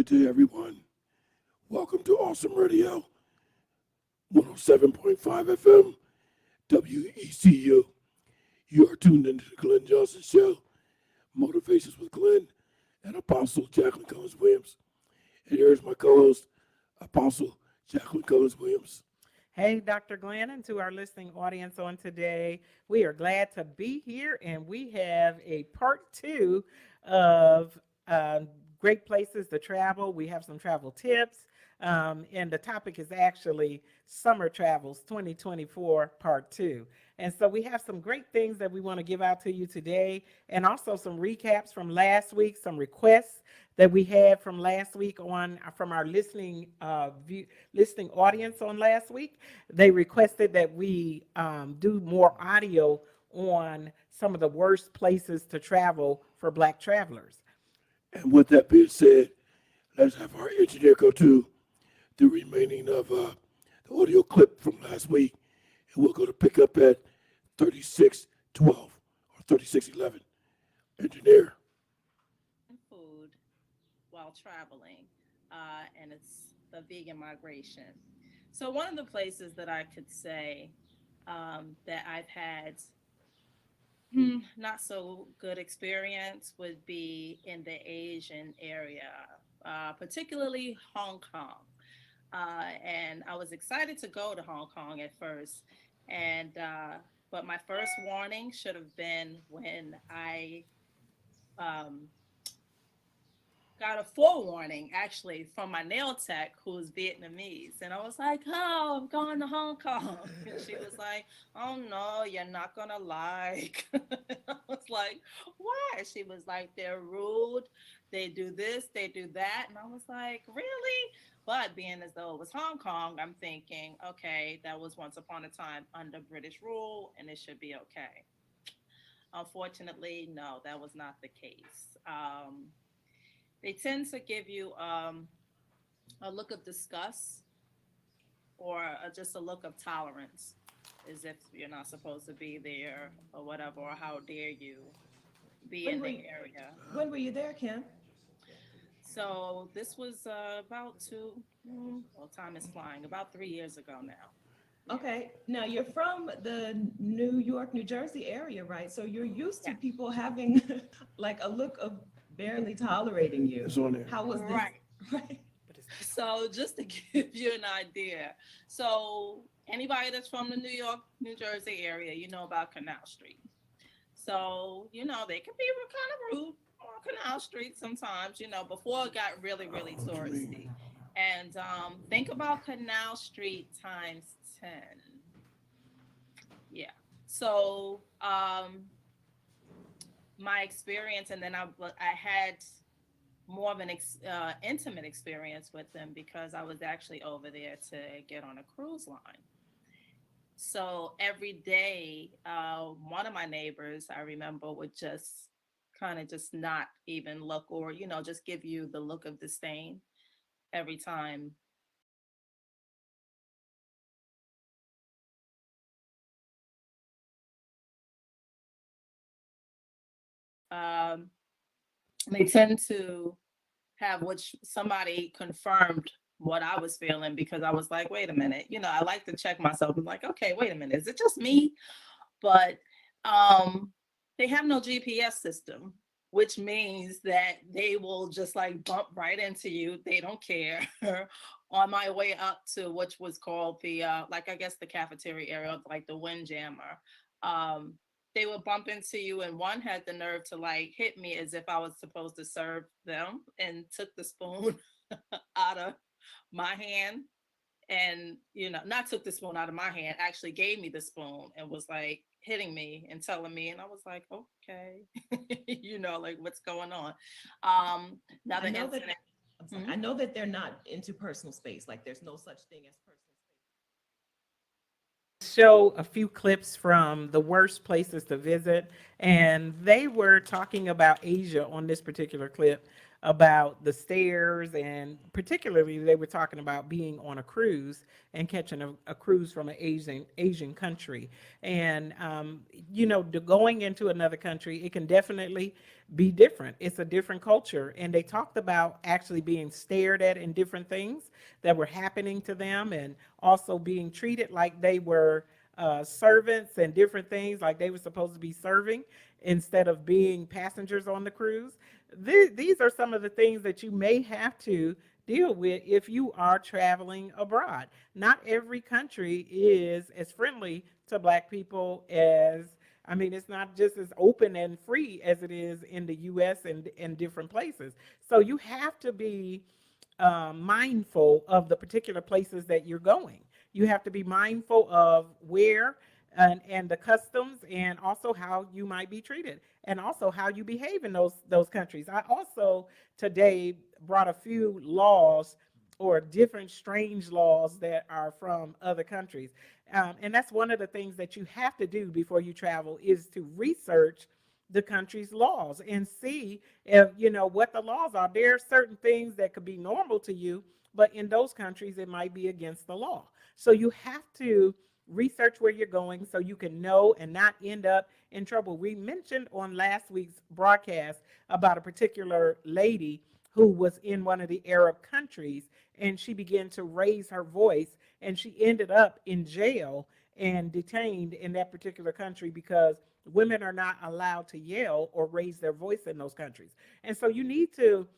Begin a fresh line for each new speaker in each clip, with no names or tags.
Good day, everyone. Welcome to Awesome Radio, 107.5 FM, WECU. You are tuned into the Glenn Johnson Show, Motivations with Glenn and Apostle Jacqueline Cullins Williams. And here's my co-host, Apostle Jacqueline Cullins Williams.
Hey, Dr. Glenn, and to our listening audience on today, we are glad to be here, and we have a part two of great places to travel. We have some travel tips, and the topic is actually Summer Travels 2024 Part 2. And so we have some great things that we want to give out to you today, and also some recaps from last week, some requests that we had from last week from our listening audience on last week. They requested that we do more audio on some of the worst places to travel for Black travelers.
And with that being said, let's have our engineer go to the remaining of the audio clip from last week, and we'll go to pick up at 3612 or 3611. Engineer.
Food while traveling, and it's the vegan migration. So one of the places that I could say that I've had not so good experience would be in the Asian area, particularly Hong Kong. And I was excited to go to Hong Kong at first, and but my first warning should have been when I got a forewarning actually from my nail tech who's Vietnamese. And I was like, oh, I'm going to Hong Kong. And she was like, oh no, you're not gonna like. I was like, why? She was like, they're rude, they do this, they do that. And I was like, really? But being as though it was Hong Kong, I'm thinking, okay, that was once upon a time under British rule and it should be okay. Unfortunately, no, that was not the case. They tend to give you a look of disgust or just a look of tolerance, as if you're not supposed to be there or whatever, or how dare you be in the area.
When were you there, Kim?
So this was about well, time is flying, about 3 years ago now.
Okay, now you're from the New York, New Jersey area, right? So you're used to
Yeah.
people having like a look of barely tolerating you.
It's on there.
How was this?
Right.
Right.
So just to give you an idea, so anybody that's from the New York, New Jersey area, you know about Canal Street. So, they can be kind of rude on Canal Street sometimes, before it got really, really touristy. And think about Canal Street times 10. Yeah. So my experience, and then I had more of an intimate experience with them because I was actually over there to get on a cruise line. So every day, one of my neighbors, I remember, would just kind of just not even look, or, just give you the look of disdain every time. Um, they tend to have which somebody confirmed what I was feeling, because I was like, wait a minute, I like to check myself. I'm like, okay, wait a minute, is it just me? But they have no GPS system, which means that they will just like bump right into you. They don't care. On my way up to which was called the like, I guess the cafeteria area, like the Windjammer, they would bump into you, and one had the nerve to like hit me as if I was supposed to serve them, and took the spoon out of my hand, and not took the spoon out of my hand, actually gave me the spoon and was like hitting me and telling me, and I was like, okay. Like, what's going on? Now the
I know
incident.
that I'm sorry, I know that they're not into personal space. Like there's no such thing as personal
Show a few clips from the worst places to visit, and they were talking about Asia on this particular clip. about the stairs, and particularly they were talking about being on a cruise and catching a cruise from an Asian country. And going into another country, it can definitely be different. It's a different culture, and they talked about actually being stared at in different things that were happening to them, and also being treated like they were servants and different things, like they were supposed to be serving instead of being passengers on the cruise. These are some of the things that you may have to deal with if you are traveling abroad. Not every country is as friendly to Black people as, I mean, it's not just as open and free as it is in the US and in different places. So you have to be mindful of the particular places that you're going. You have to be mindful of where and the customs, and also how you might be treated, and also how you behave in those countries. I also today brought a few laws, or different strange laws that are from other countries. And that's one of the things that you have to do before you travel, is to research the country's laws and see if you know what the laws are. There are certain things that could be normal to you, but in those countries it might be against the law. So you have to research where you're going so you can know and not end up in trouble. We mentioned on last week's broadcast about a particular lady who was in one of the Arab countries, and she began to raise her voice, and she ended up in jail and detained in that particular country because women are not allowed to yell or raise their voice in those countries. And so you need to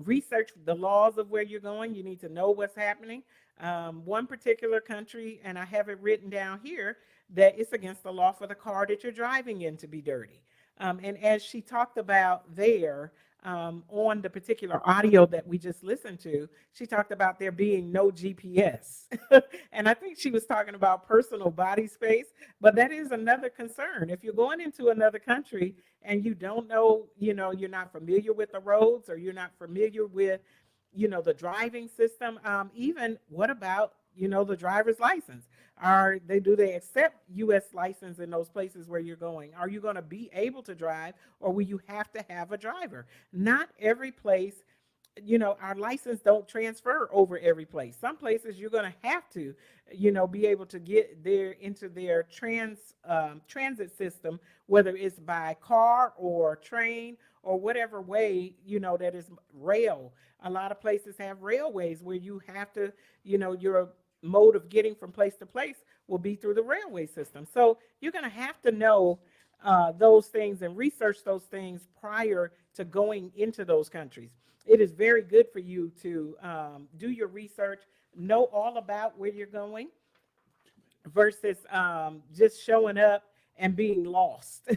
research the laws of where you're going. You need to know what's happening. One particular country, and I have it written down here, that it's against the law for the car that you're driving in to be dirty. And as she talked about there, on the particular audio that we just listened to, she talked about there being no GPS. And I think she was talking about personal body space, but that is another concern. If you're going into another country and you don't know, you're not familiar with the roads, or you're not familiar with, the driving system, even what about, the driver's license? Do they accept U.S. license in those places where you're going? Are you going to be able to drive, or will you have to have a driver? Not every place, our license don't transfer over every place. Some places you're going to have to, be able to get there into their transit system, whether it's by car or train or whatever way, that is rail. A lot of places have railways where you have to, your mode of getting from place to place will be through the railway system. So you're going to have to know those things and research those things prior to going into those countries. It is very good for you to do your research, know all about where you're going, versus just showing up and being lost.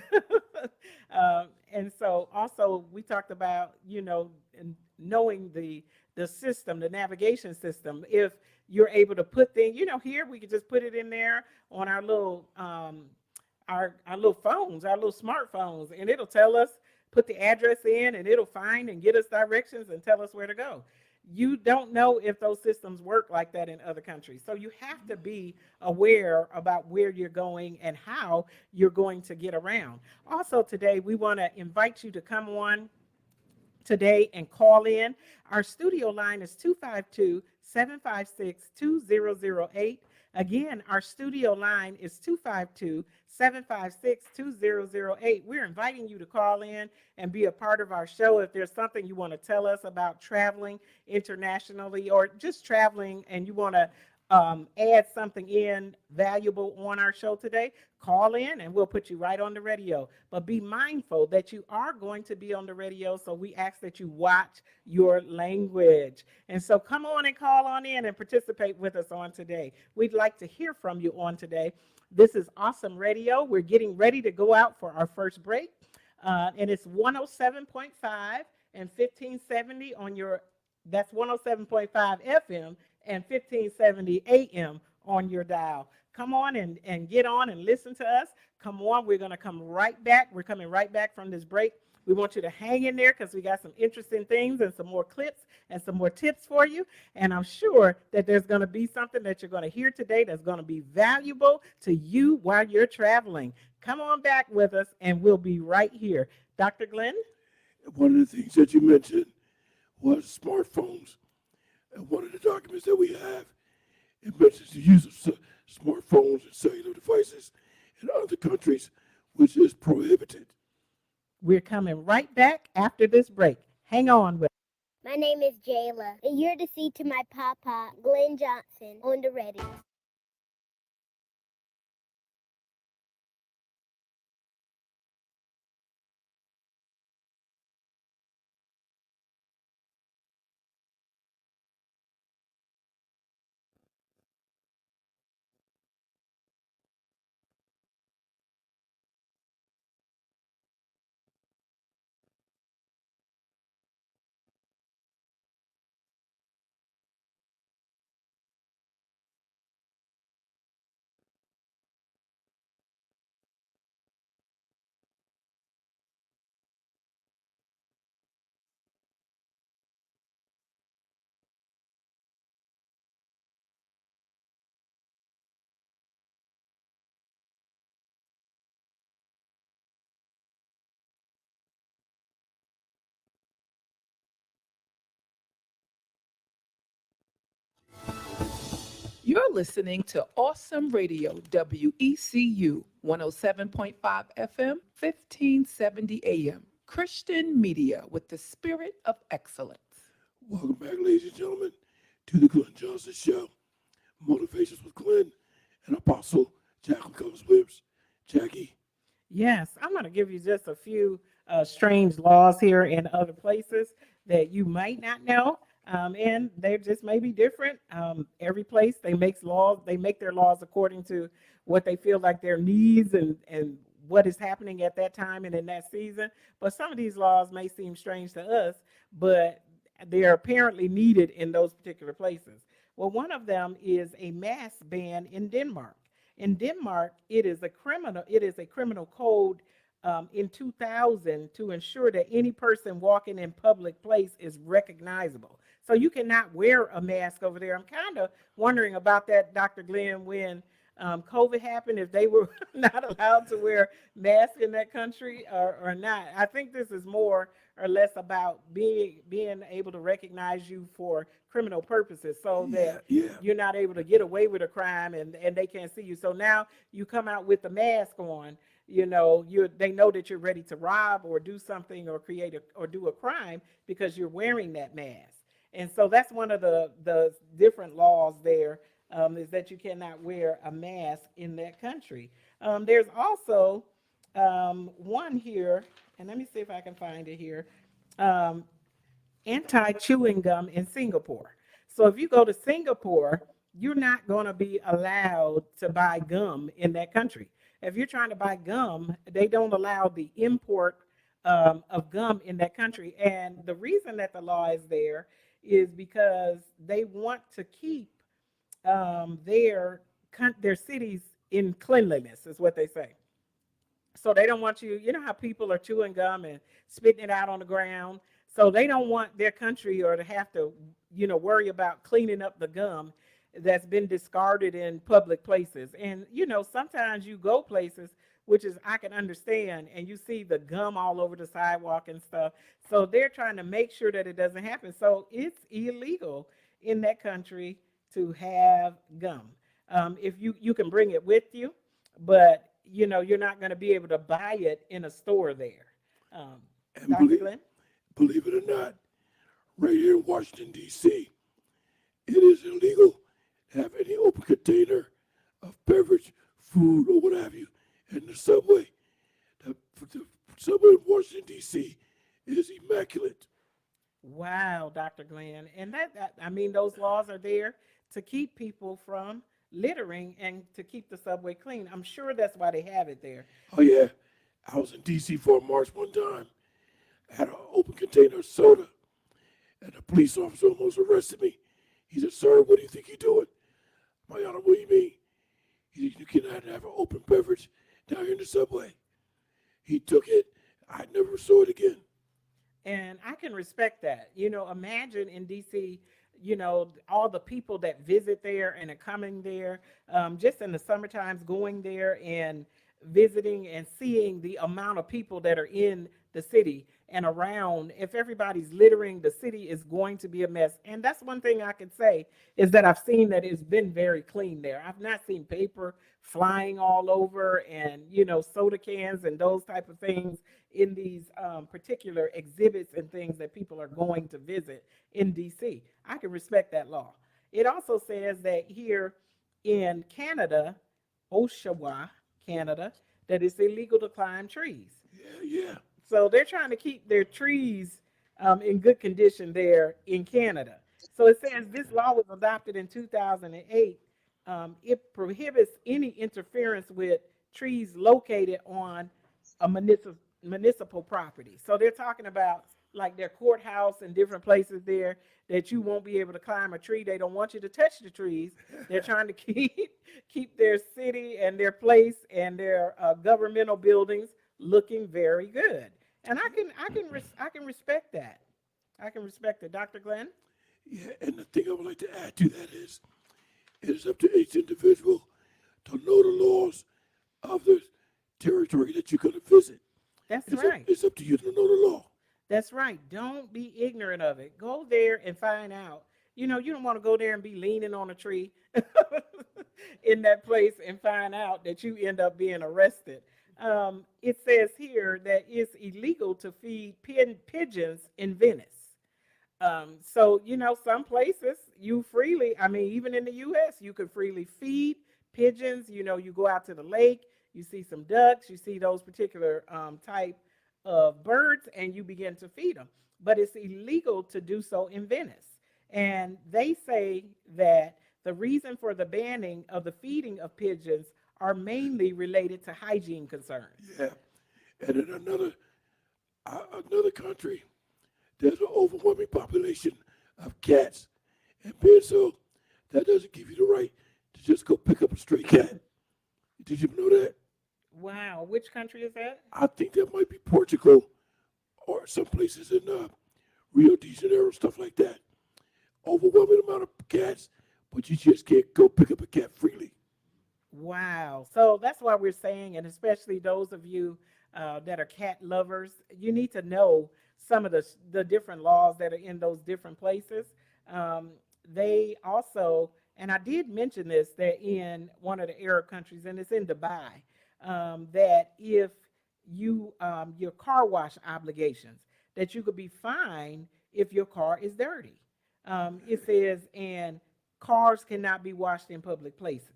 And so also we talked about, knowing the system, the navigation system. If you're able to put things, here we can just put it in there on our little our little phones, our little smartphones, and it'll tell us, put the address in, and it'll find and get us directions and tell us where to go. You don't know if those systems work like that in other countries. So you have to be aware about where you're going and how you're going to get around. Also today, we want to invite you to come on today and call in. Our studio line is 252-756-2008. Again, our studio line is 252-756-2008. We're inviting you to call in and be a part of our show. If there's something you want to tell us about traveling internationally, or just traveling and you want to add something in valuable on our show today, call in and we'll put you right on the radio. But be mindful that you are going to be on the radio, so we ask that you watch your language. And so come on and call on in and participate with us on today. We'd like to hear from you on today. This is Awesome Radio. We're getting ready to go out for our first break. And it's 107.5 and 1570 on your, that's 107.5 FM and 1570 AM on your dial. Come on and get on and listen to us. Come on, we're going to come right back. We're coming right back from this break. We want you to hang in there because we got some interesting things and some more clips and some more tips for you. And I'm sure that there's going to be something that you're going to hear today that's going to be valuable to you while you're traveling. Come on back with us and we'll be right here. Dr. Glenn?
One of the things that you mentioned was smartphones. And one of the documents that we have, it mentions the use of smartphones and cellular devices in other countries, which is prohibited.
We're coming right back after this break. Hang on with.
My name is Jayla, and you're to see to my papa, Glenn Johnson, on the radio.
You're listening to Awesome Radio, WECU 107.5 FM, 1570 AM. Christian media with the spirit of excellence.
Welcome back, ladies and gentlemen, to the Glenn Johnson Show. Motivations with Glenn and Apostle Jacqueline Cullins. Jackie.
Yes, I'm going to give you just a few strange laws here in other places that you might not know. And they just may be different. Every place they make laws, they make their laws according to what they feel like their needs and what is happening at that time and in that season. But some of these laws may seem strange to us, but they are apparently needed in those particular places. Well, one of them is a mask ban in Denmark. In Denmark, it is a criminal code in 2000 to ensure that any person walking in public place is recognizable. So you cannot wear a mask over there. I'm kind of wondering about that, Dr. Glenn, when COVID happened, if they were not allowed to wear masks in that country or not. I think this is more or less about being able to recognize you for criminal purposes so that you're not able to get away with a crime and they can't see you. So now you come out with the mask on, they know that you're ready to rob or do something or or do a crime because you're wearing that mask. And so that's one of the different laws there, is that you cannot wear a mask in that country. There's also one here, and let me see if I can find it here, anti-chewing gum in Singapore. So if you go to Singapore, you're not going to be allowed to buy gum in that country. If you're trying to buy gum, they don't allow the import of gum in that country. And the reason that the law is there is because they want to keep their cities in cleanliness, is what they say. So they don't want you know how people are chewing gum and spitting it out on the ground. So they don't want their country or to have to, worry about cleaning up the gum that's been discarded in public places. And, sometimes you go places, which is I can understand, and you see the gum all over the sidewalk and stuff. So they're trying to make sure that it doesn't happen. So it's illegal in that country to have gum. If you can bring it with you, but you're not going to be able to buy it in a store there. Dr. Glenn?
Believe it or not, right here in Washington, D.C., it is illegal to have any open container of beverage, food, or what have you in the subway. The subway in Washington, D.C. is immaculate.
Wow, Dr. Glenn. And those laws are there to keep people from littering and to keep the subway clean. I'm sure that's why they have it there.
Oh, yeah. I was in D.C. for a march one time. I had an open container of soda, and the police officer almost arrested me. He said, "Sir, what do you think you're doing?" My honor, what do you mean? He said, "You cannot have an open beverage down here in the subway." He took it. I never saw it again.
And I can respect that. Imagine in DC, all the people that visit there and are coming there, just in the summer times, going there and visiting and seeing the amount of people that are in the city and around. If everybody's littering, the city is going to be a mess. And that's one thing I can say is that I've seen that it's been very clean there. I've not seen paper flying all over and, soda cans and those type of things in these particular exhibits and things that people are going to visit in DC. I can respect that law. It also says that here in Canada, Oshawa, Canada, that it's illegal to climb trees.
Yeah.
So they're trying to keep their trees in good condition there in Canada. So it says this law was adopted in 2008. It prohibits any interference with trees located on a municipal property. So they're talking about like their courthouse and different places there that you won't be able to climb a tree. They don't want you to touch the trees. They're trying to keep their city and their place and their governmental buildings looking very good. And I can respect that. I can respect it, Dr. Glenn.
Yeah, and the thing I would like to add to that is, it is up to each individual to know the laws of the territory that you're going to visit.
That's
It's
right.
It's up to you to know the law.
That's right. Don't be ignorant of it. Go there and find out. You don't want to go there and be leaning on a tree in that place and find out that you end up being arrested. It says here that it's illegal to feed pigeons in Venice. So, some places you freely, even in the U.S., you can freely feed pigeons. You go out to the lake, you see some ducks, you see those particular type of birds, and you begin to feed them. But it's illegal to do so in Venice. And they say that the reason for the banning of the feeding of pigeons are mainly related to hygiene concerns.
Yeah, and in another country, there's an overwhelming population of cats, and being so, that doesn't give you the right to just go pick up a stray cat. Did you know that?
Wow, which country is that?
I think that might be Portugal or some places in Rio de Janeiro, stuff like that. Overwhelming amount of cats, but you just can't go pick up a cat freely.
Wow. So that's why we're saying, and especially those of you that are cat lovers, you need to know some of the different laws that are in those different places. They also, and I did mention this, that in one of the Arab countries, and it's in Dubai, that if you, your car wash obligations, that you could be fined if your car is dirty. It says, and cars cannot be washed in public places.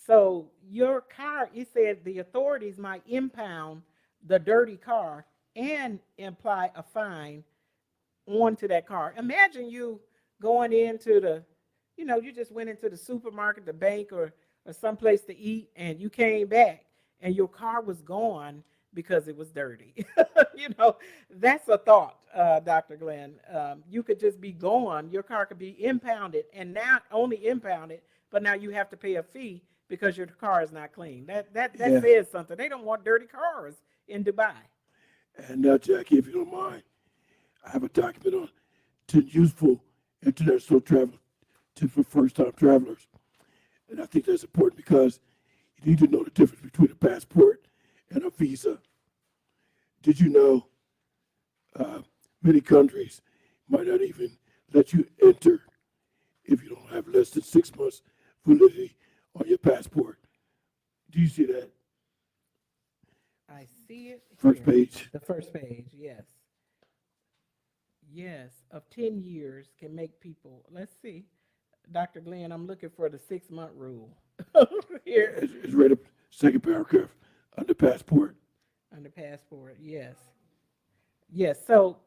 So your car, it said the authorities might impound the dirty car and apply a fine onto that car. Imagine you going into you just went into the supermarket, the bank, or someplace to eat, and you came back and your car was gone because it was dirty. That's a thought, Dr. Glenn. You could just be gone. Your car could be impounded, and not only impounded, but now you have to pay a fee because your car is not clean. That
Yeah.
says something. They don't want dirty cars in Dubai.
And Jackie, if you don't mind, I have a document on 10 useful international travel tips for first-time travelers. And I think that's important because you need to know the difference between a passport and a visa. Did you know many countries might not even let you enter if you don't have less than 6 months validity on your passport? Do you see that?
I see it.
First
here.
page.
The first page, yes. Yes, of 10 years can make people, let's see. Dr. Glenn, I'm looking for the 6-month rule. Here.
It's right up, second paragraph, under passport.
Under passport, yes. Yes, so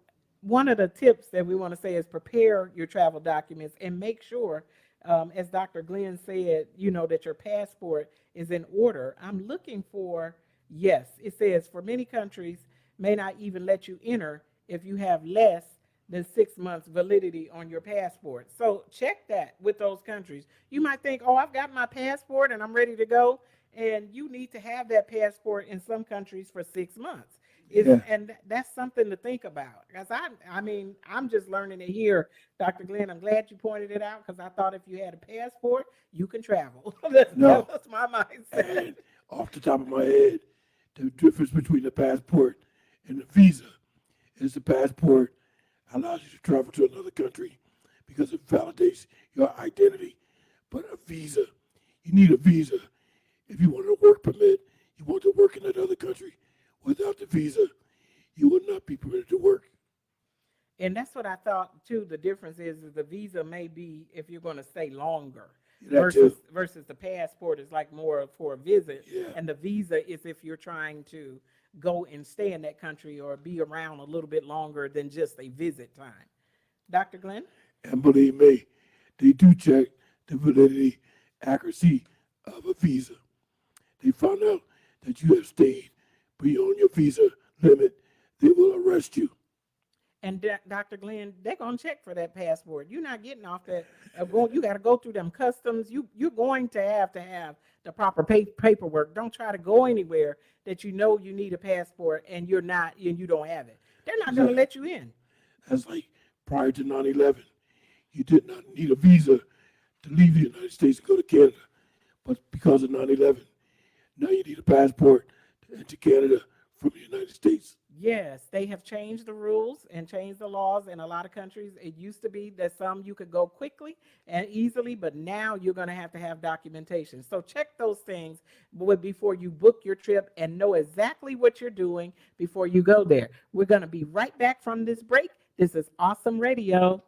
one of the tips that we want to say is prepare your travel documents and make sure, as Dr. Glenn said, that your passport is in order. I'm looking for, yes, it says for many countries may not even let you enter if you have less than 6 months validity on your passport. So check that with those countries. You might think, oh, I've got my passport and I'm ready to go. And you need to have that passport in some countries for 6 months. And that's something to think about. Because I'm just learning it here, Dr. Glenn. I'm glad you pointed it out because I thought if you had a passport, you can travel. That's my mindset.
And off the top of my head, the difference between the passport and the visa is the passport allows you to travel to another country because it validates your identity. But a visa, you need a visa. If you want a work permit, you want to work in that other country. Without the visa, you will not be permitted to work.
And that's what I thought too. The difference is the visa may be if you're going to stay longer
That too.
versus the passport is like more for a visit,
Yeah.
and the visa is if you're trying to go and stay in that country or be around a little bit longer than just a visit time. Dr. Glenn?
And believe me, they do check the validity, accuracy of a visa. They found out that you have stayed beyond your visa limit, they will arrest you.
And Dr. Glenn, they're gonna check for that passport. You're not getting off that. You got to go through them customs. You're going to have the proper paperwork. Don't try to go anywhere that you know you need a passport and you're not and you don't have it. They're not gonna let you in.
That's like prior to 9/11, you did not need a visa to leave the United States and go to Canada. But because of 9/11, now you need a passport to enter Canada from the United States.
Yes, they have changed the rules and changed the laws in a lot of countries. It used to be that some you could go quickly and easily, but now you're going to have documentation. So check those things before you book your trip and know exactly what you're doing before you go there. We're going to be right back from this break. This is Awesome Radio.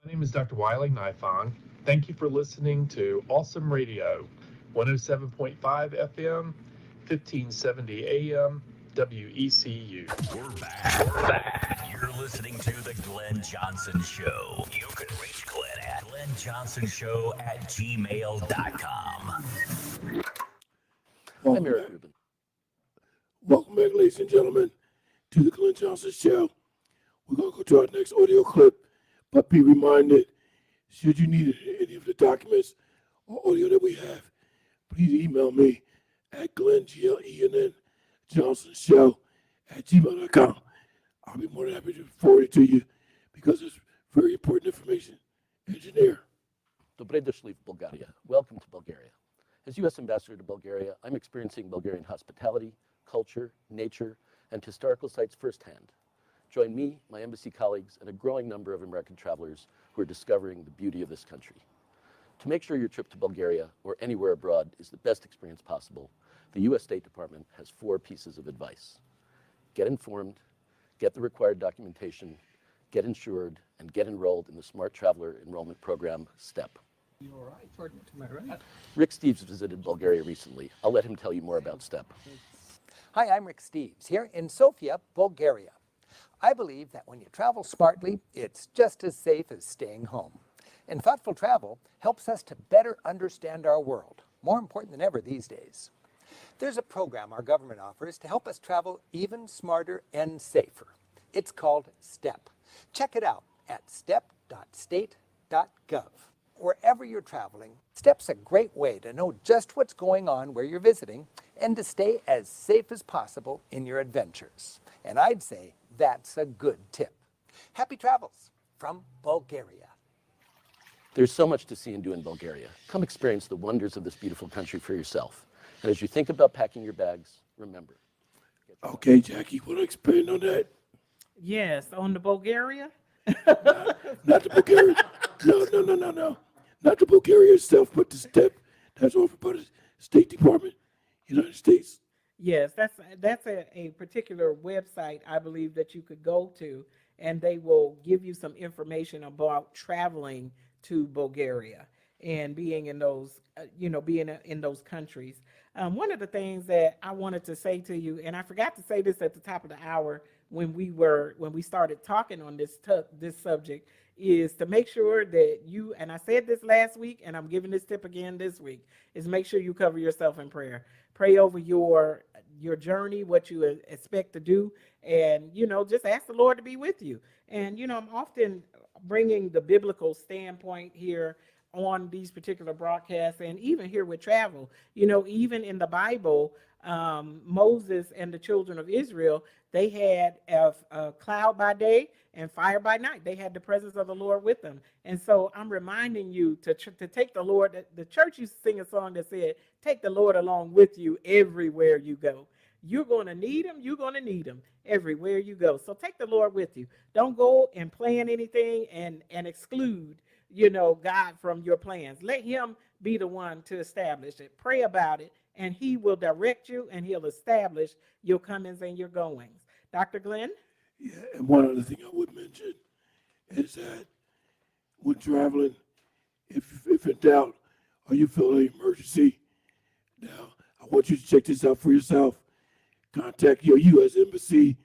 My name is Dr. Wiley Nifong. Thank you for listening to Awesome Radio, 107.5 FM, 1570 AM, WECU.
We're back. You're listening to The Glenn Johnson Show. You can reach Glenn at glennjohnsonshow@gmail.com.
Welcome back. Welcome back, ladies and gentlemen, to the Glenn Johnson Show. We're going to go to our next audio clip, but be reminded, should you need any of the documents or audio that we have, please email me at Glenn, Glenn Johnson Show @gmail.com. I'll be more than happy to forward it to you because it's very important information. Engineer.
Dobre došli v Bulgaria. Welcome to Bulgaria. As U.S. Ambassador to Bulgaria, I'm experiencing Bulgarian hospitality, culture, nature, and historical sites firsthand. Join me, my embassy colleagues, and a growing number of American travelers who are discovering the beauty of this country. To make sure your trip to Bulgaria or anywhere abroad is the best experience possible, the U.S. State Department has 4 pieces of advice. Get informed, get the required documentation, get insured, and get enrolled in the Smart Traveler Enrollment Program, STEP.
You're all right, pardon, to my right.
Rick Steves visited Bulgaria recently. I'll let him tell you more about STEP.
Hi, I'm Rick Steves, here in Sofia, Bulgaria. I believe that when you travel smartly, it's just as safe as staying home. And thoughtful travel helps us to better understand our world, more important than ever these days. There's a program our government offers to help us travel even smarter and safer. It's called STEP. Check it out at step.state.gov. Wherever you're traveling, STEP's a great way to know just what's going on where you're visiting and to stay as safe as possible in your adventures. And I'd say that's a good tip. Happy travels from Bulgaria.
There's so much to see and do in Bulgaria. Come experience the wonders of this beautiful country for yourself. And as you think about packing your bags, remember.
Okay, Jackie, want to expand on that?
Yes, on the Bulgaria.
Not the Bulgaria. No. Not the Bulgaria itself, but the STEP that's offered by the State Department, United States.
Yes, that's a particular website I believe that you could go to, and they will give you some information about traveling to Bulgaria and being in those, being in those countries. One of the things that I wanted to say to you, and I forgot to say this at the top of the hour when we started talking on this subject, is to make sure that you, and I said this last week, and I'm giving this tip again this week, is make sure you cover yourself in prayer. Pray over your journey, what you expect to do, and just ask the Lord to be with you. And I'm often bringing the biblical standpoint here on these particular broadcasts, and even here with travel. Even in the Bible, Moses and the children of Israel, they had a cloud by day and fire by night. They had the presence of the Lord with them. And so I'm reminding you to take the Lord. The church used to sing a song that said, take the Lord along with you everywhere you go. You're going to need him. You're going to need him everywhere you go. So take the Lord with you. Don't go and plan anything and exclude, God from your plans. Let him be the one to establish it. Pray about it, and he will direct you, and he'll establish your comings and your goings. Dr. Glenn?
Yeah, and one other thing I would mention is that when traveling, if in doubt or you feel an emergency, now I want you to check this out for yourself. Contact your U.S. Embassy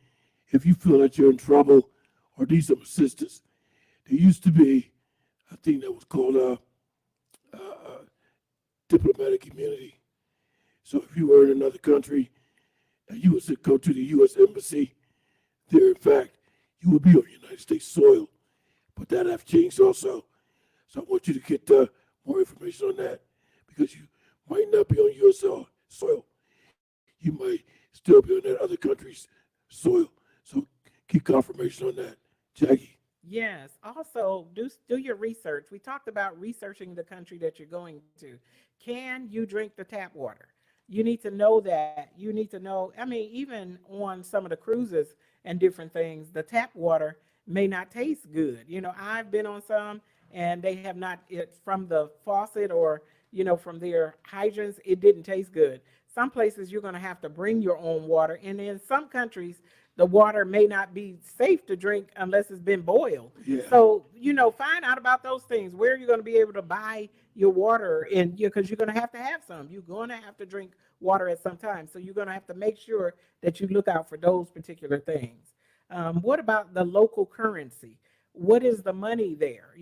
if you feel that you're in trouble or need some assistance. There used to be a thing that was called diplomatic immunity. So if you were in another country and you was to go to the U.S. Embassy, there, in fact, you would be on United States soil. But that have changed also. So I want you to get more information on that, because you might not be on U.S. soil. You might still be on that other country's soil. So keep confirmation on that. Jackie?
Yes. Also, do your research. We talked about researching the country that you're going to. Can you drink the tap water? You need to know that. You need to know, even on some of the cruises and different things, the tap water may not taste good. I've been on some, and they have not, from the faucet or, from their hydrants, it didn't taste good. Some places you're going to have to bring your own water. And in some countries, the water may not be safe to drink unless it's been boiled.
Yeah.
So, find out about those things. Where you're going to be able to buy your water, and because you're going to have some. You're going to have to drink water at some time. So you're going to have to make sure that you look out for those particular things. What about the local currency? What is the money there?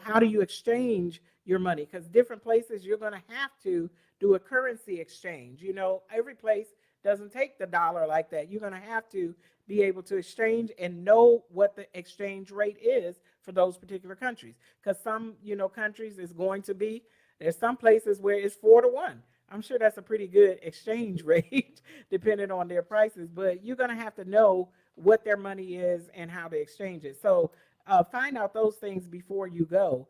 How do you exchange your money? Because different places you're going to have to do a currency exchange. Every place doesn't take the dollar like that. You're going to have to be able to exchange and know what the exchange rate is for those particular countries. Because some, countries is going to be, there's some places where it's 4-to-1. I'm sure that's a pretty good exchange rate depending on their prices, but you're going to have to know what their money is and how to exchange it. So find out those things before you go.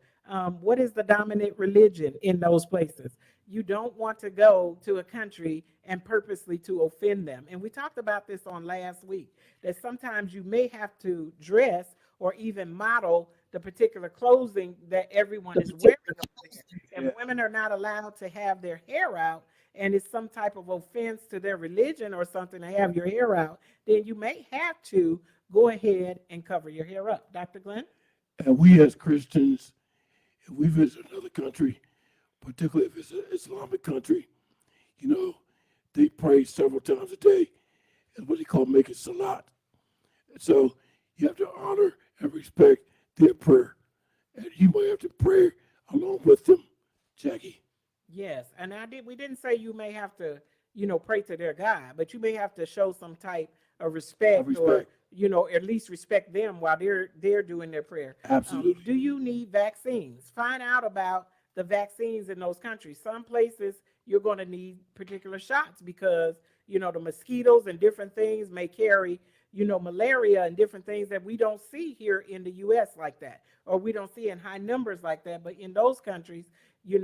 What is the dominant religion in those places? You don't want to go to a country and purposely to offend them. And we talked about this on last week, that sometimes you may have to dress or even model the particular clothing that everyone is wearing over there. If women are not allowed to have their hair out, and it's some type of offense to their religion or something to have your hair out, then you may have to go ahead and cover your hair up. Dr. Glenn?
And we as Christians, if we visit another country, particularly if it's an Islamic country, they pray several times a day. It's what they call making salat. And so you have to honor and respect their prayer. And you might have to pray along with them, Jackie.
Yes, and we didn't say you may have to, pray to their God, but you may have to show some type of respect. Or, at least respect them while they're doing their prayer.
Absolutely.
Do you need vaccines? Find out about the vaccines in those countries. Some places you're going to need particular shots because, the mosquitoes and different things may carry, malaria and different things that we don't see here in the U.S. like that, or we don't see in high numbers like that. But in those countries, you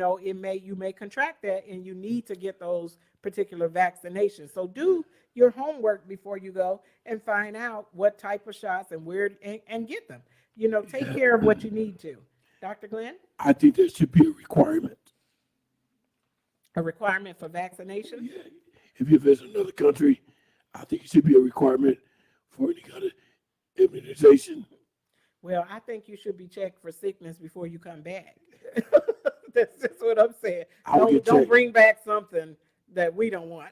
may contract that, and you need to get those particular vaccinations. So do your homework before you go and find out what type of shots and where and get them. Take care of what you need to. Dr. Glenn?
I think there should be a requirement.
A requirement for vaccination?
Yeah. If you visit another country, I think it should be a requirement for any kind of immunization.
Well, I think you should be checked for sickness before you come back. That's just what I'm saying.
I'll get
Don't
checked.
bring back something that we don't want.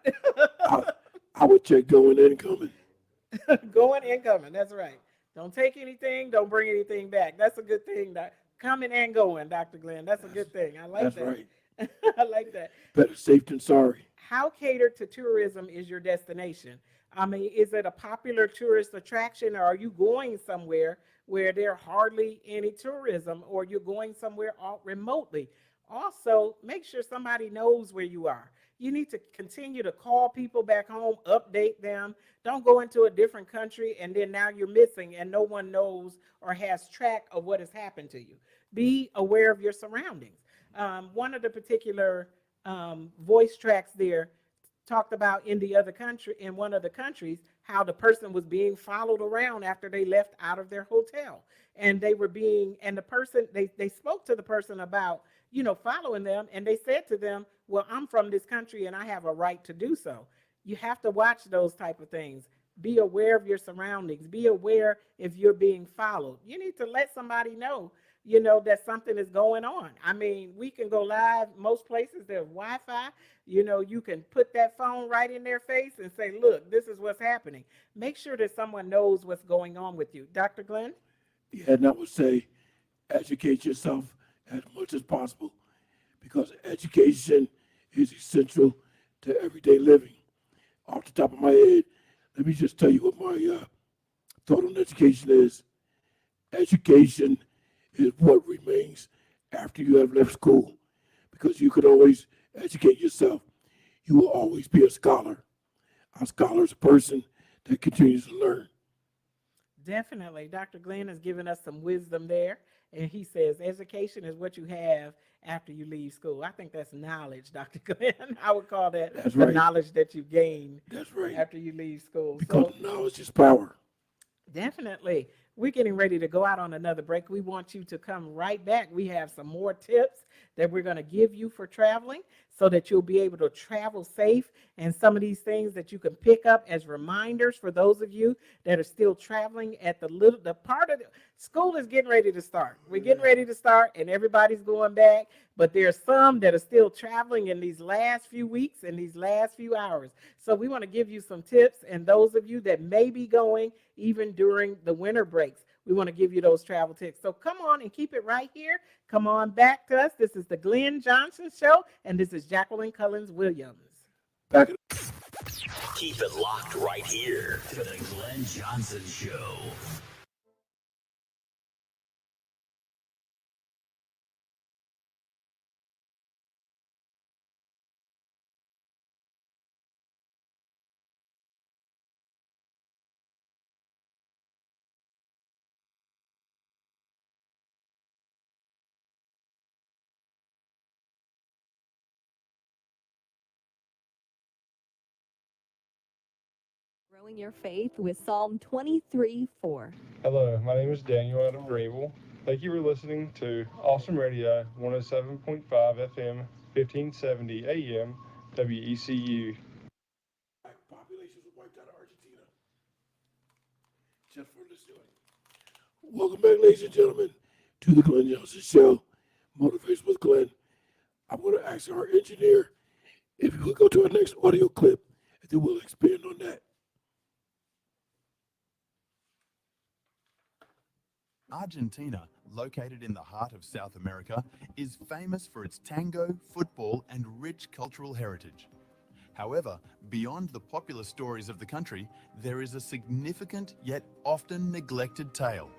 I would check going in and coming.
Going and coming. That's right. Don't take anything. Don't bring anything back. That's a good thing. Coming and going, Dr. Glenn. That's a good thing. I like
That's
that.
right.
I like that.
Better safe than sorry.
How catered to tourism is your destination? I mean, is it a popular tourist attraction, or are you going somewhere where there hardly any tourism, or you're going somewhere all remotely? Also, make sure somebody knows where you are. You need to continue to call people back home, update them. Don't go into a different country and then now you're missing and no one knows or has track of what has happened to you. Be aware of your surroundings. One of the particular voice tracks there talked about in the other country, in one of the countries, how the person was being followed around after they left out of their hotel. And they were being, and the person, they spoke to the person about, following them. And they said to them, well, I'm from this country and I have a right to do so. You have to watch those type of things. Be aware of your surroundings. Be aware if you're being followed. You need to let somebody know, that something is going on. I mean, we can go live. Most places there's Wi-Fi. You can put that phone right in their face and say, look, this is what's happening. Make sure that someone knows what's going on with you. Dr. Glenn?
Yeah, and I would say educate yourself as much as possible because education is essential to everyday living. Off the top of my head, let me just tell you what my thought on education is. Education is what remains after you have left school because you can always educate yourself. You will always be a scholar. A scholar is a person that continues to learn.
Definitely. Dr. Glenn has given us some wisdom there. And he says education is what you have after you leave school. I think that's knowledge, Dr. Glenn. I would call that
That's
the
right.
knowledge that you gain
That's right.
after you leave school.
Because knowledge is power.
Definitely. We're getting ready to go out on another break. We want you to come right back. We have some more tips that we're going to give you for traveling so that you'll be able to travel safe, and some of these things that you can pick up as reminders for those of you that are still traveling at the part of the school is getting ready to start. We're getting ready to start and everybody's going back, but there's some that are still traveling in these last few weeks and these last few hours. So we want to give you some tips, and those of you that may be going even during the winter breaks, we want to give you those travel tips. So come on and keep it right here. Come on back to us. This is the Glenn Johnson Show, and this is Jacqueline Cullins Williams.
Back at
Keep it locked right here to the Glenn Johnson Show.
Growing your faith with Psalm 23:4.
Hello, my name is Daniel out of Greenville. Thank you for listening to Awesome Radio 107.5 FM, 1570 AM, WECU.
populations were wiped out of Argentina. Just for listening. Welcome back, ladies and gentlemen, to the Glenn Johnson Show. Motivation with Glenn. I'm going to ask our engineer if we would go to our next audio clip, and then we'll expand on that.
Argentina, located in the heart of South America, is famous for its tango, football, and rich cultural heritage. However, beyond the popular stories of the country, there is a significant yet often neglected tale,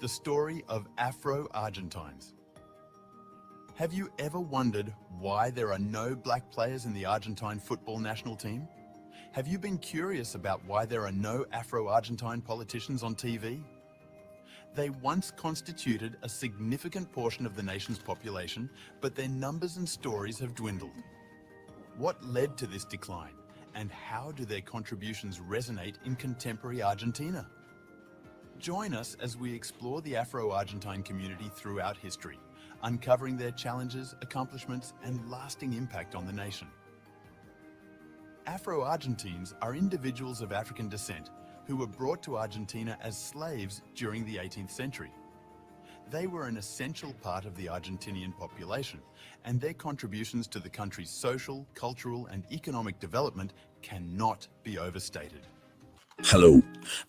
the story of Afro-Argentines. Have you ever wondered why there are no black players in the Argentine football national team? Have you been curious about why there are no Afro-Argentine politicians on TV? They once constituted a significant portion of the nation's population, but their numbers and stories have dwindled. What led to this decline, and how do their contributions resonate in contemporary Argentina? Join us as we explore the Afro-Argentine community throughout history, uncovering their challenges, accomplishments, and lasting impact on the nation. Afro-Argentines are individuals of African descent who were brought to Argentina as slaves during the 18th century. They were an essential part of the Argentinian population, and their contributions to the country's social, cultural, and economic development cannot be overstated.
Hello,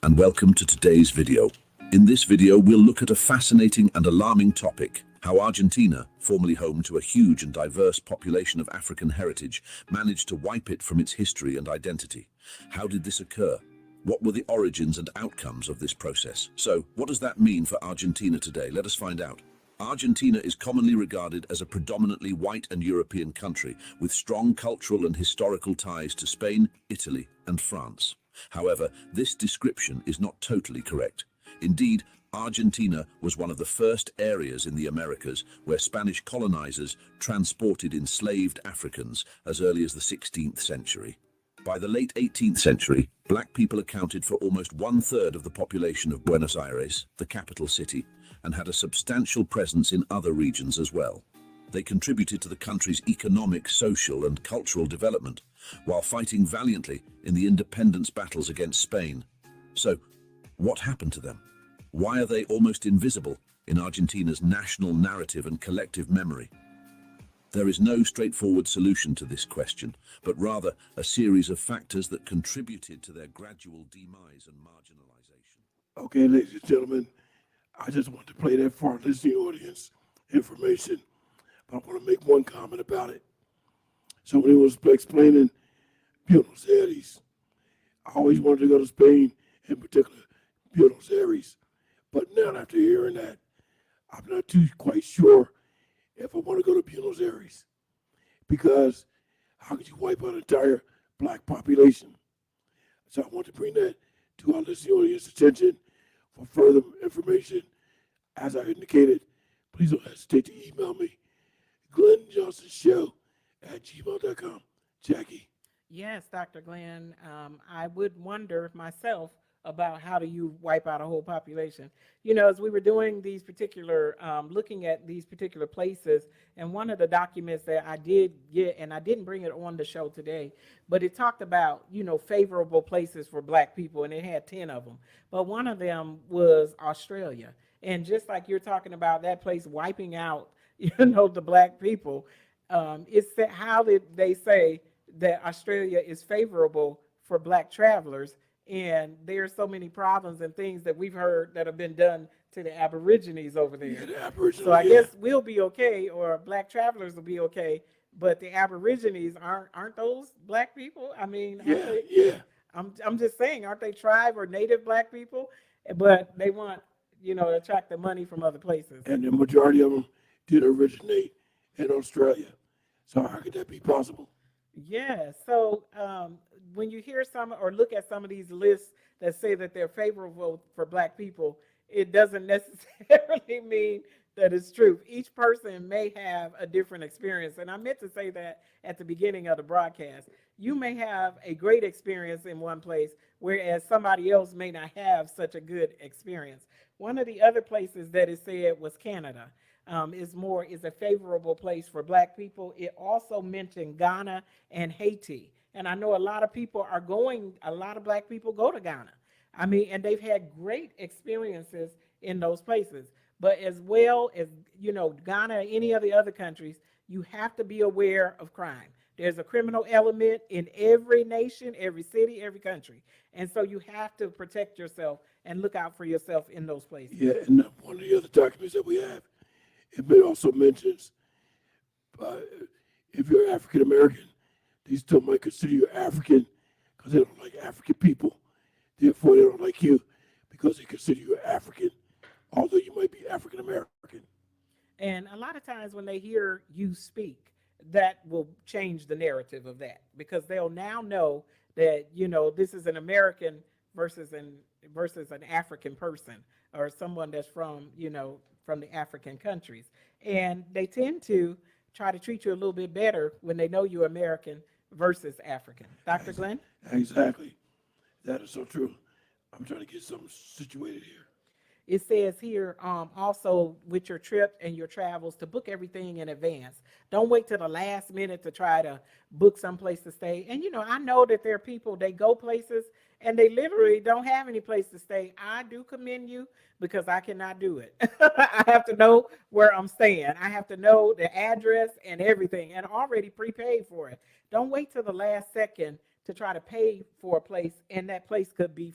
and welcome to today's video. In this video, we'll look at a fascinating and alarming topic: how Argentina, formerly home to a huge and diverse population of African heritage, managed to wipe it from its history and identity. How did this occur? What were the origins and outcomes of this process? So, what does that mean for Argentina today? Let us find out. Argentina is commonly regarded as a predominantly white and European country, with strong cultural and historical ties to Spain, Italy, and France. However, this description is not totally correct. Indeed, Argentina was one of the first areas in the Americas where Spanish colonizers transported enslaved Africans as early as the 16th century. By the late 18th century, black people accounted for almost 1/3 of the population of Buenos Aires, the capital city, and had a substantial presence in other regions as well. They contributed to the country's economic, social, and cultural development, while fighting valiantly in the independence battles against Spain. So, what happened to them? Why are they almost invisible in Argentina's national narrative and collective memory? There is no straightforward solution to this question, but rather a series of factors that contributed to their gradual demise and marginalization.
Okay, ladies and gentlemen, I just want to play that for our listening audience information, but I want to make one comment about it. Somebody was explaining Buenos Aires. I always wanted to go to Spain, in particular Buenos Aires. But now after hearing that, I'm not too quite sure if I want to go to Buenos Aires. Because how could you wipe out an entire black population? So I want to bring that to our listening audience attention for further information. As I indicated, please don't hesitate to email me, GlennJohnsonShow@gmail.com. Jackie.
Yes, Dr. Glenn. I would wonder myself about how do you wipe out a whole population. You know, as we were doing these particular, looking at these particular places, and one of the documents that I did get, and I didn't bring it on the show today, but it talked about, you know, favorable places for black people, and it had 10 of them. But one of them was Australia. And just like you're talking about that place wiping out, you know, the black people, it's how did they say that Australia is favorable for black travelers, and there's so many problems and things that we've heard that have been done to the Aborigines over there.
Yeah, the Aborigines,
so I guess we'll be okay, or black travelers will be okay, but the Aborigines aren't those black people? I mean,
yeah.
I'm just saying, aren't they tribe or native black people? But they want, you know, to attract the money from other places.
And the majority of them did originate in Australia. So how could that be possible?
Yeah. So when you hear some or look at some of these lists that say that they're favorable for black people, it doesn't necessarily mean that it's true. Each person may have a different experience. And I meant to say that at the beginning of the broadcast. You may have a great experience in one place, whereas somebody else may not have such a good experience. One of the other places that it said was Canada. Is a favorable place for black people. It also mentioned Ghana and Haiti. And I know a lot of black people go to Ghana. I mean, and they've had great experiences in those places. But as well as, you know, Ghana, any of the other countries, you have to be aware of crime. There's a criminal element in every nation, every city, every country. And so you have to protect yourself and look out for yourself in those places.
Yeah, and one of the other documents that we have, it also mentions if you're African American, they still might consider you African because they don't like African people. Therefore, they don't like you because they consider you African, although you might be African American.
And a lot of times when they hear you speak, that will change the narrative of that, because they'll now know that, you know, this is an American versus an African person, or someone that's from, you know, from the African countries. And they tend to try to treat you a little bit better when they know you're American versus African. Dr. Glenn?
Exactly. That is so true. I'm trying to get something situated here.
it says here also with your trip and your travels to book everything in advance. Don't wait till the last minute to try to book someplace to stay. And I know that there are people, they go places and they literally don't have any place to stay. I do commend you because I cannot do it. I have to know where I'm staying. I have to know the address and everything and already prepaid for it. Don't wait till the last second to try to pay for a place, and that place could be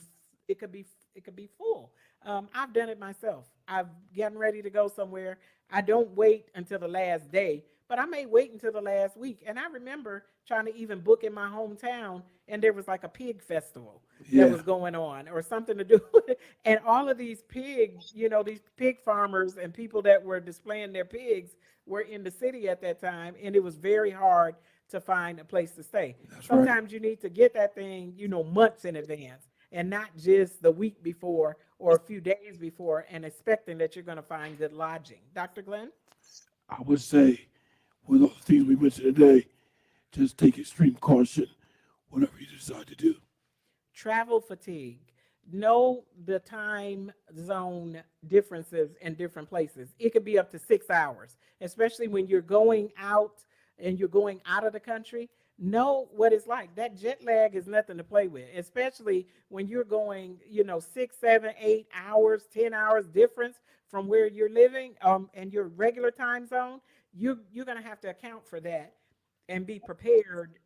full. I've done it myself. I've gotten ready to go somewhere. I don't wait until the last day, but I may wait until the last week. And I remember trying to even book in my hometown, and there was like a pig festival that was going on or something to do with it. And all of these pigs, these pig farmers and people that were displaying their pigs were in the city at that time, and it was very hard to find a place to stay. Sometimes you need to get that thing, months in advance and not just the week before or a few days before and expecting that you're going to find good lodging. Dr. Glenn?
I would say, with all the things we mentioned today, just take extreme caution, whatever you decide to do.
Travel fatigue. Know the time zone differences in different places. It could be up to 6 hours, especially when you're going out and you're going out of the country. Know what it's like. That jet lag is nothing to play with, especially when you're going, 6, 7, 8 hours, 10 hours difference from where you're living and your regular time zone. You're going to have to account for that and be prepared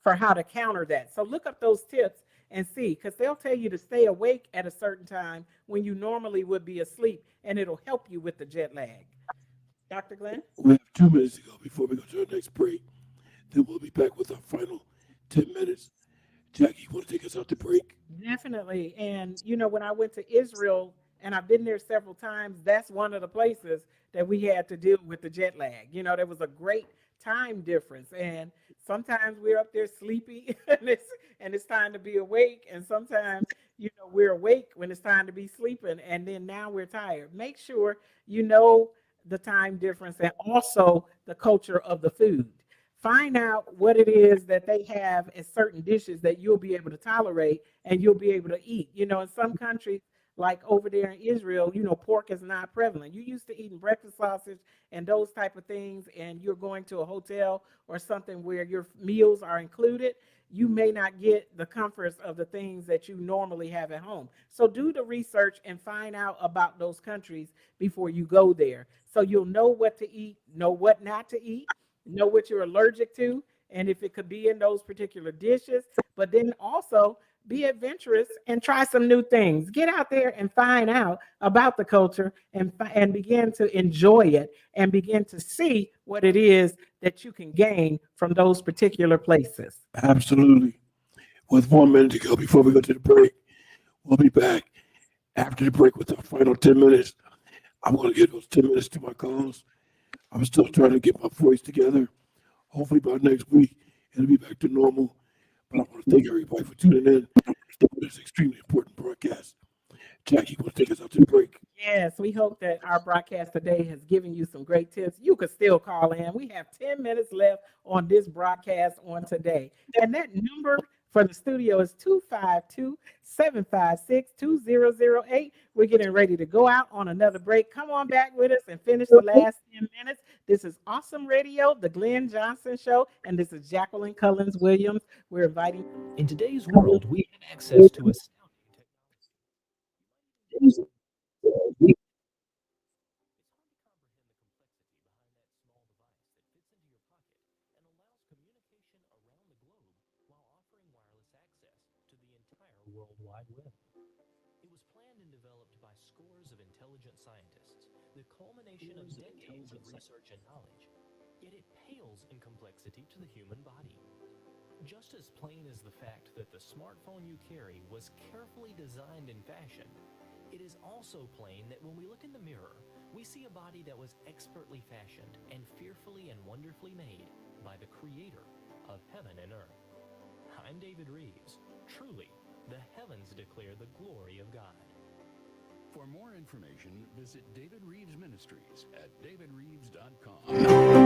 for how to counter that. So look up those tips and see, because they'll tell you to stay awake at a certain time when you normally would be asleep, and it'll help you with the jet lag. Dr. Glenn?
We have 2 minutes to go before we go to our next break. Then we'll be back with our final 10 minutes. Jackie, you want to take us out to break?
Definitely. And, when I went to Israel, and I've been there several times, that's one of the places that we had to deal with the jet lag. There was a great time difference. And sometimes we're up there sleepy and it's time to be awake. And sometimes, we're awake when it's time to be sleeping. And then now we're tired. Make sure you know the time difference and also the culture of the food. Find out what it is that they have as certain dishes that you'll be able to tolerate and you'll be able to eat. In some countries, like over there in Israel, pork is not prevalent. You're used to eating breakfast sausage and those type of things, and you're going to a hotel or something where your meals are included. You may not get the comforts of the things that you normally have at home. So do the research and find out about those countries before you go there. So you'll know what to eat, know what not to eat, know what you're allergic to, and if it could be in those particular dishes, but then also be adventurous and try some new things. Get out there and find out about the culture and begin to enjoy it and begin to see what it is that you can gain from those particular places.
Absolutely. With 1 minute to go before we go to the break, we'll be back after the break with our final 10 minutes. I'm going to give those 10 minutes to my co-host. I'm still trying to get my voice together. Hopefully by next week, it'll be back to normal. But I want to thank everybody for tuning in to this extremely important broadcast. Jackie, you want to take us out to the break?
Yes, we hope that our broadcast today has given you some great tips. You could still call in. We have 10 minutes left on this broadcast on today. And that number for the studio is 252-756-2008. We're getting ready to go out on another break. Come on back with us and finish the last 10 minutes. This is Awesome Radio, the Glenn Johnson Show, and this is Jacqueline Cullins Williams. We're inviting.
In today's world, we have access to astounding technology. World Wide Web. It was planned and developed by scores of intelligent scientists, the culmination of decades of research and knowledge, yet it pales in complexity to the human body. Just as plain as the fact that the smartphone you carry was carefully designed and fashioned, it is also plain that when we look in the mirror, we see a body that was expertly fashioned and fearfully and wonderfully made by the creator of heaven and earth. I'm David Reeves. Truly, the heavens declare the glory of God.
For more information, visit David Reeves Ministries at davidreeves.com.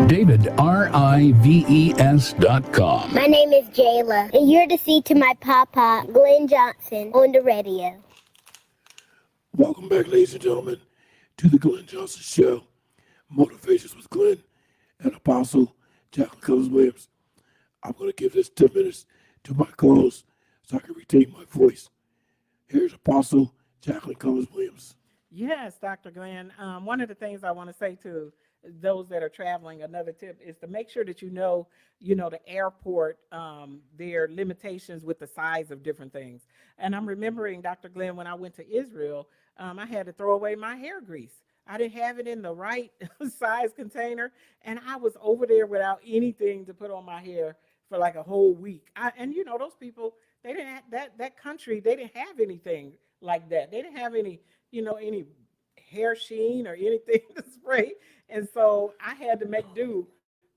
DavidRives.com.
My name is Jayla, and you're to see to my papa, Gleen Johnson, on the radio.
Welcome back, ladies and gentlemen, to the Glenn Johnson Show. Motivations with Glenn and Apostle Jacqueline Cullins Williams. I'm going to give this 10 minutes to my co-host so I can retain my voice. Here's Apostle Jacqueline Cullins Williams.
Yes, Dr. Glenn. One of the things I want to say to those that are traveling, another tip is to make sure that the airport, their limitations with the size of different things. And I'm remembering, Dr. Glenn, when I went to Israel, I had to throw away my hair grease. I didn't have it in the right size container, and I was over there without anything to put on my hair for like a whole week. Those people, they didn't have that country, they didn't have anything like that. They didn't have any hair sheen or anything to spray. And so I had to make do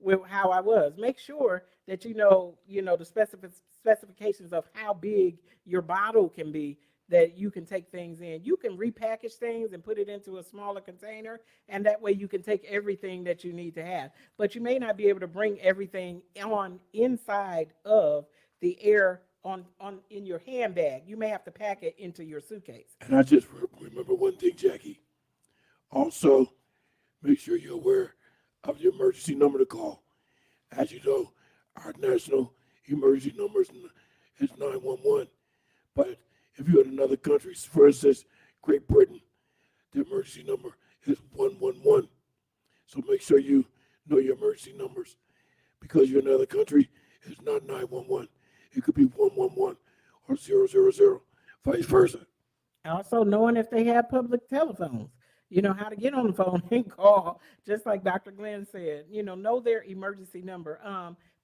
with how I was. Make sure that the specifications of how big your bottle can be, that you can take things in. You can repackage things and put it into a smaller container, and that way you can take everything that you need to have. But you may not be able to bring everything on inside of the air on in your handbag. You may have to pack it into your suitcase.
And I just remember one thing, Jackie. Also, make sure you're aware of the emergency number to call. As you know, our national emergency number is 911. But if you're in another country, for instance, Great Britain, the emergency number is 111. So make sure you know your emergency numbers. Because you're in another country, it's not 911. It could be 111 or 000, vice versa.
Also, knowing if they have public telephones, how to get on the phone and call, just like Dr. Glenn said, know their emergency number.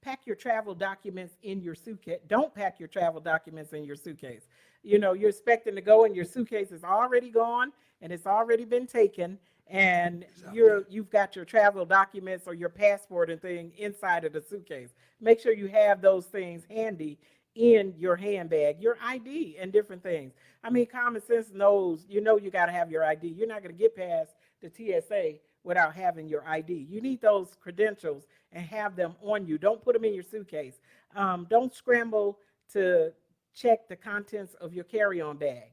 Pack your travel documents in your suitcase. Don't pack your travel documents in your suitcase. You're expecting to go and your suitcase is already gone and it's already been taken, and you've got your travel documents or your passport and thing inside of the suitcase. Make sure you have those things handy in your handbag, your ID and different things. I mean, common sense knows, you got to have your ID. You're not going to get past the TSA without having your ID. You need those credentials and have them on you. Don't put them in your suitcase. Don't scramble to check the contents of your carry-on bag.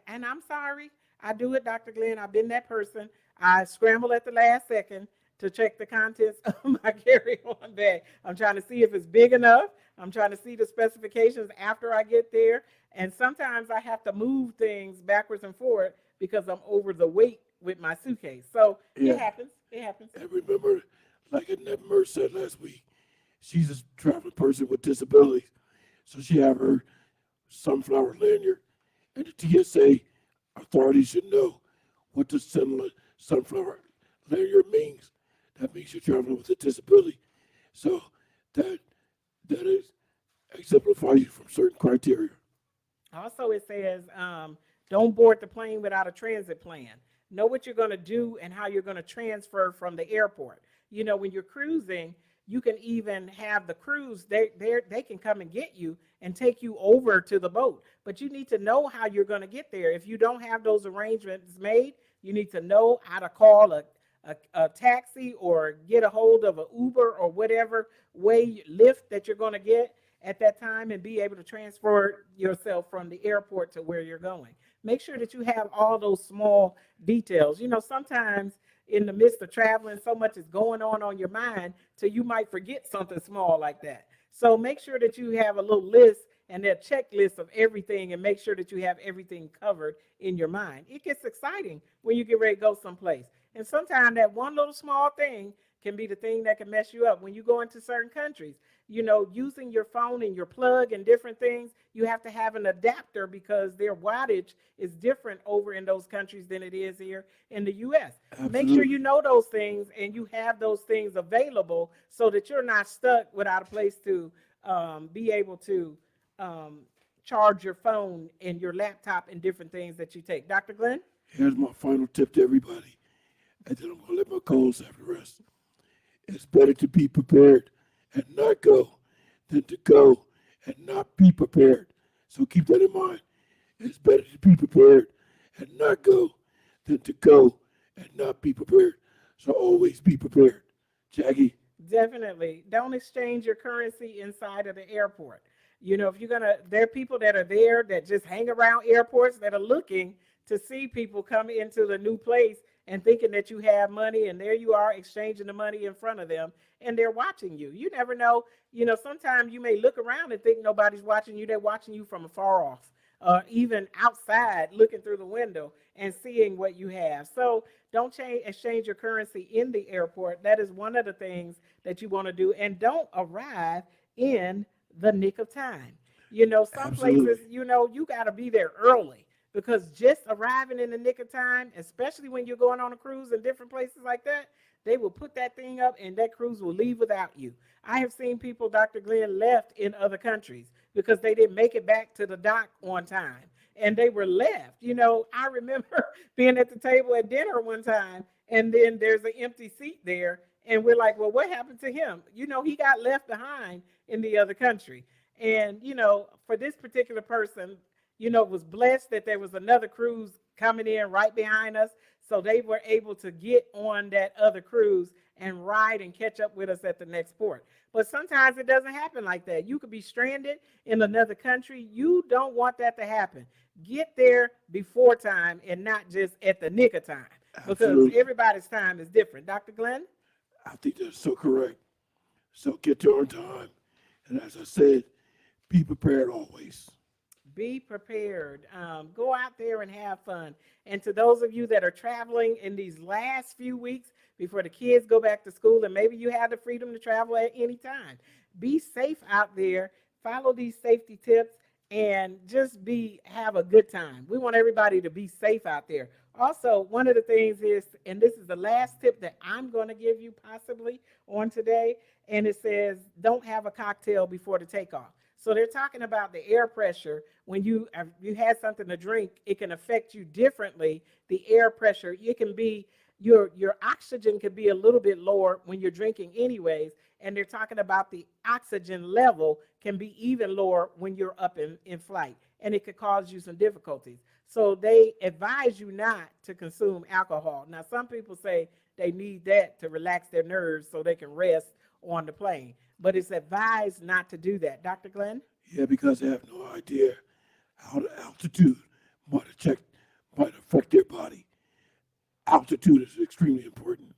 And I'm sorry, I do it, Dr. Glenn. I've been that person. I scramble at the last second to check the contents of my carry-on bag. I'm trying to see if it's big enough. I'm trying to see the specifications after I get there. And sometimes I have to move things backwards and forward because I'm over the weight with my suitcase. So It happens. It happens.
And remember, like Annette Merce said last week, she's a traveling person with disabilities. So she have her sunflower lanyard. And the TSA authorities should know what the sunflower lanyard means. That means you're traveling with a disability. So that is exemplify you from certain criteria.
Also, it says, don't board the plane without a transit plan. Know what you're going to do and how you're going to transfer from the airport. When you're cruising, you can even have the cruise, they can come and get you and take you over to the boat. But you need to know how you're going to get there. If you don't have those arrangements made, you need to know how to call a taxi or get a hold of an Uber or whatever way Lyft that you're going to get at that time and be able to transfer yourself from the airport to where you're going. Make sure that you have all those small details. Sometimes in the midst of traveling, so much is going on your mind till you might forget something small like that. So make sure that you have a little list and a checklist of everything, and make sure that you have everything covered in your mind. It gets exciting when you get ready to go someplace. And sometimes that one little small thing can be the thing that can mess you up. When you go into certain countries, using your phone and your plug and different things, you have to have an adapter because their wattage is different over in those countries than it is here in the U.S. Make sure you know those things and you have those things available so that you're not stuck without a place to be able to charge your phone and your laptop and different things that you take. Dr. Glenn?
Here's my final tip to everybody, and then I'm going to let my co-hosts have the rest. It's better to be prepared and not go than to go and not be prepared. So keep that in mind. It's better to be prepared and not go than to go and not be prepared. So always be prepared. Jackie?
Definitely. Don't exchange your currency inside of the airport. If you're there are people that are there that just hang around airports that are looking to see people come into the new place and thinking that you have money, and there you are exchanging the money in front of them, and they're watching you. You never know. Sometimes you may look around and think nobody's watching you. They're watching you from afar off, even outside, looking through the window and seeing what you have. So don't exchange your currency in the airport. That is one of the things that you want to do. And don't arrive in the nick of time. Some
Absolutely.
places, you got to be there early, because just arriving in the nick of time, especially when you're going on a cruise in different places like that, they will put that thing up and that cruise will leave without you. I have seen people, Dr. Glenn, left in other countries because they didn't make it back to the dock on time and they were left. I remember being at the table at dinner one time, and then there's an empty seat there, and we're like, well, what happened to him? He got left behind in the other country. And, for this particular person, was blessed that there was another cruise coming in right behind us. So they were able to get on that other cruise and ride and catch up with us at the next port. But sometimes it doesn't happen like that. You could be stranded in another country. You don't want that to happen. Get there before time and not just at the nick of time, because
Absolutely.
everybody's time is different. Dr. Glenn?
I think that's so correct. So get there on time. And as I said, be prepared always.
Be prepared. Go out there and have fun. And to those of you that are traveling in these last few weeks before the kids go back to school, and maybe you have the freedom to travel at any time, be safe out there. Follow these safety tips and just have a good time. We want everybody to be safe out there. Also, one of the things is, and this is the last tip that I'm going to give you possibly on today, and it says, don't have a cocktail before the takeoff. So they're talking about the air pressure. When you had something to drink, it can affect you differently. The air pressure, it can be, your oxygen could be a little bit lower when you're drinking anyways. And they're talking about the oxygen level can be even lower when you're up in flight. And it could cause you some difficulties. So they advise you not to consume alcohol. Now, some people say they need that to relax their nerves so they can rest on the plane. But it's advised not to do that. Dr. Glenn?
Yeah, because they have no idea how the altitude might affect their body. Altitude is extremely important.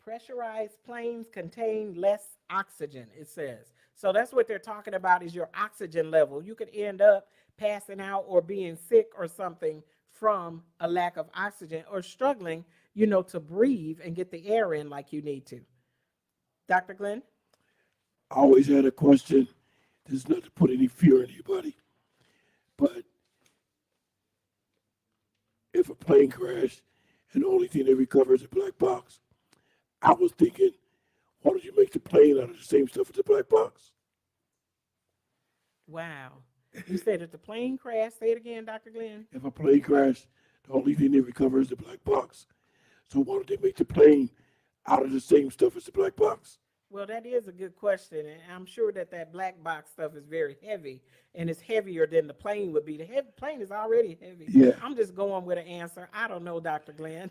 Pressurized planes contain less oxygen, it says. So that's what they're talking about, is your oxygen level. You could end up passing out or being sick or something from a lack of oxygen, or struggling, to breathe and get the air in like you need to. Dr. Glenn?
I always had a question. This is not to put any fear in anybody, but if a plane crashed and the only thing they recover is a black box, I was thinking, why don't you make the plane out of the same stuff as the black box?
Wow. You said if the plane crashed, say it again, Dr. Glenn.
If a plane crashed, the only thing they recover is the black box. So why don't they make the plane out of the same stuff as the black box?
Well, that is a good question, and I'm sure that black box stuff is very heavy, and it's heavier than the plane would be. The plane is already heavy.
Yeah.
I'm just going with an answer. I don't know, Dr. Glenn.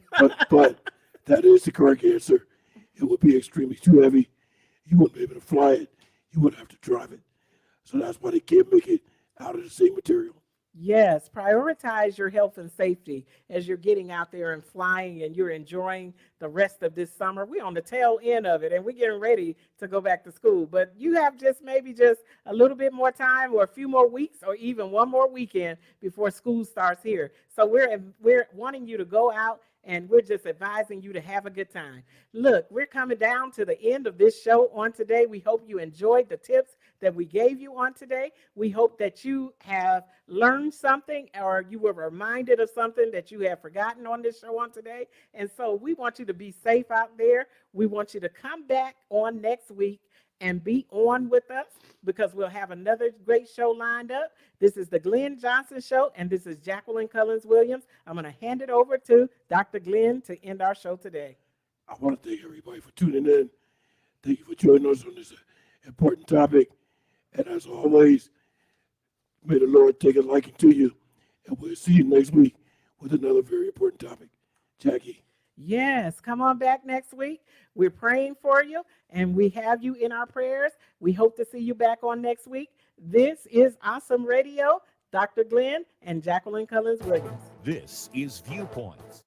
But that is the correct answer. It would be extremely too heavy. You wouldn't be able to fly it. You would have to drive it. So that's why they can't make it out of the same material.
Yes, prioritize your health and safety as you're getting out there and flying and you're enjoying the rest of this summer. We're on the tail end of it and we're getting ready to go back to school. But you have maybe just a little bit more time, or a few more weeks, or even one more weekend before school starts here. So we're wanting you to go out, and we're just advising you to have a good time. Look, we're coming down to the end of this show on today. We hope you enjoyed the tips that we gave you on today. We hope that you have learned something, or you were reminded of something that you have forgotten on this show on today. And so we want you to be safe out there. We want you to come back on next week and be on with us, because we'll have another great show lined up. This is the Glenn Johnson Show, and this is Jacqueline Cullins Williams. I'm going to hand it over to Dr. Glenn to end our show today.
I want to thank everybody for tuning in. Thank you for joining us on this important topic. And as always, may the Lord take a liking to you. And we'll see you next week with another very important topic. Jackie.
Yes, come on back next week. We're praying for you, and we have you in our prayers. We hope to see you back on next week. This is Awesome Radio, Dr. Glenn and Jacqueline Cullins Williams.
This is Viewpoints.